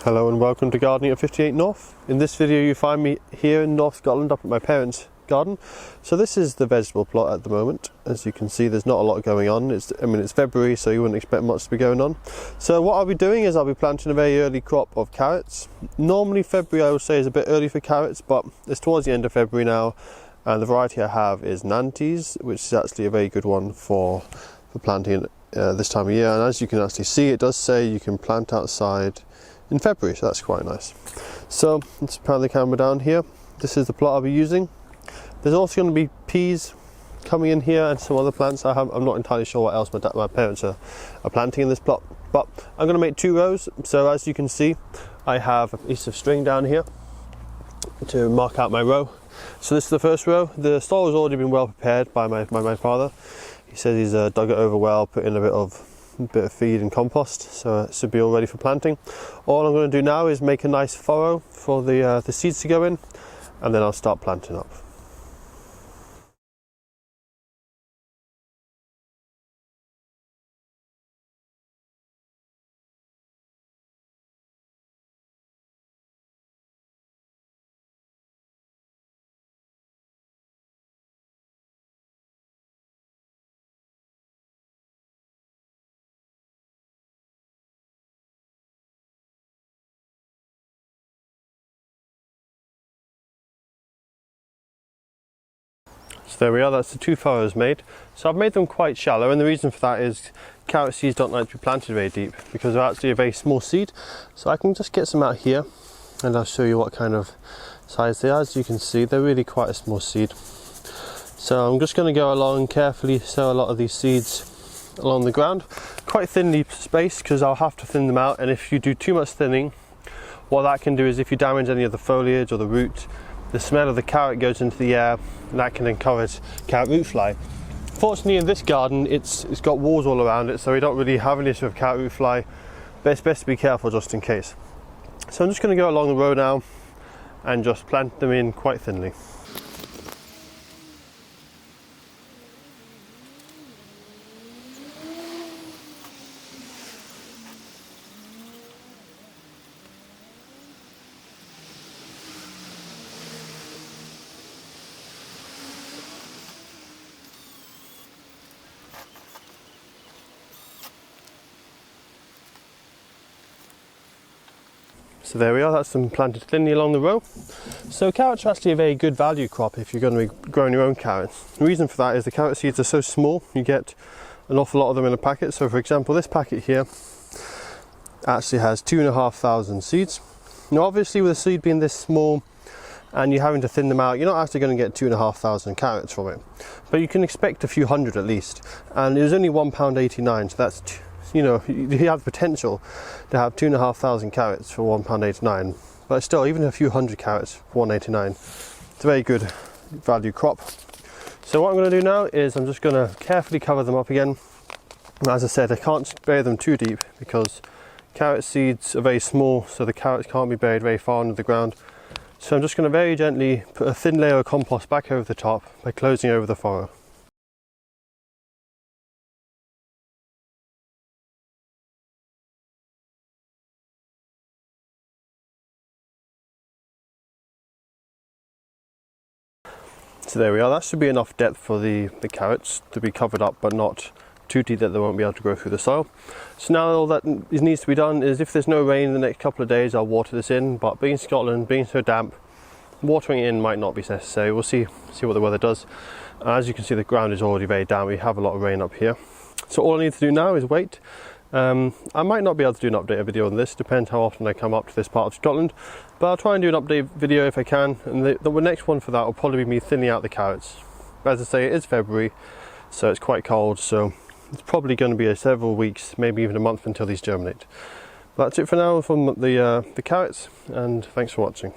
Hello and welcome to Gardening at 58 North. In this video you find me here in North Scotland up at my parents' garden. So this is the vegetable plot at the moment. As you can see, there's not a lot going on. It's February, so you wouldn't expect much to be going on. So what I'll be doing is I'll be planting a very early crop of carrots. Normally February I would say is a bit early for carrots, but it's towards the end of February now, and the variety I have is Nantes, which is actually a very good one for planting this time of year. And as you can actually see, it does say you can plant outside in February, so that's quite nice. So let's pan the camera down here. This is the plot I'll be using. There's also going to be peas coming in here and some other plants. I'm not entirely sure what else my parents are planting in this plot, but I'm going to make 2 rows. So as you can see, I have a piece of string down here to mark out my row. So this is the first row. The soil has already been well prepared by my father. He says he's dug it over well, put in a bit of feed and compost, so it should be all ready for planting. All I'm going to do now is make a nice furrow for the seeds to go in, and then I'll start planting up. So there we are, that's the 2 furrows made. So I've made them quite shallow, and the reason for that is carrot seeds don't like to be planted very deep because they're actually a very small seed. So I can just get some out here and I'll show you what kind of size they are. As you can see, they're really quite a small seed. So I'm just going to go along and carefully sow a lot of these seeds along the ground, quite thinly spaced because I'll have to thin them out, and if you do too much thinning, what that can do is if you damage any of the foliage or the root, the smell of the carrot goes into the air, and that can encourage carrot root fly. Fortunately in this garden it's got walls all around it, so we don't really have an issue of carrot root fly, but it's best to be careful just in case. So I'm just going to go along the row now and just plant them in quite thinly. So there we are, that's them planted thinly along the row. So carrots are actually a very good value crop if you're going to be growing your own carrots. The reason for that is the carrot seeds are so small, you get an awful lot of them in a packet. So for example, this packet here actually has 2,500 seeds. Now obviously with a seed being this small and you're having to thin them out, you're not actually going to get 2,500 carrots from it. But you can expect a few hundred at least. And it was only £1.89, so that's you have the potential to have 2,500 carrots for £1.89, but still, even a few hundred carrots for £1.89, it's a very good value crop. So what I'm going to do now is I'm just going to carefully cover them up again. As I said, I can't bury them too deep because carrot seeds are very small, so the carrots can't be buried very far under the ground. So I'm just going to very gently put a thin layer of compost back over the top by closing over the furrow. So there we are, that should be enough depth for the carrots to be covered up, but not too deep that they won't be able to grow through the soil. So now all that needs to be done is, if there's no rain in the next couple of days, I'll water this in, but being Scotland, being so damp, watering it in might not be necessary. We'll see what the weather does. As you can see, the ground is already very damp, we have a lot of rain up here. So all I need to do now is wait. I might not be able to do an update video on this, depends how often I come up to this part of Scotland, but I'll try and do an update video if I can, and the next one for that will probably be me thinning out the carrots. As I say, it is February, so it's quite cold, so it's probably going to be several weeks, maybe even a month until these germinate. But that's it for now from the carrots, and thanks for watching.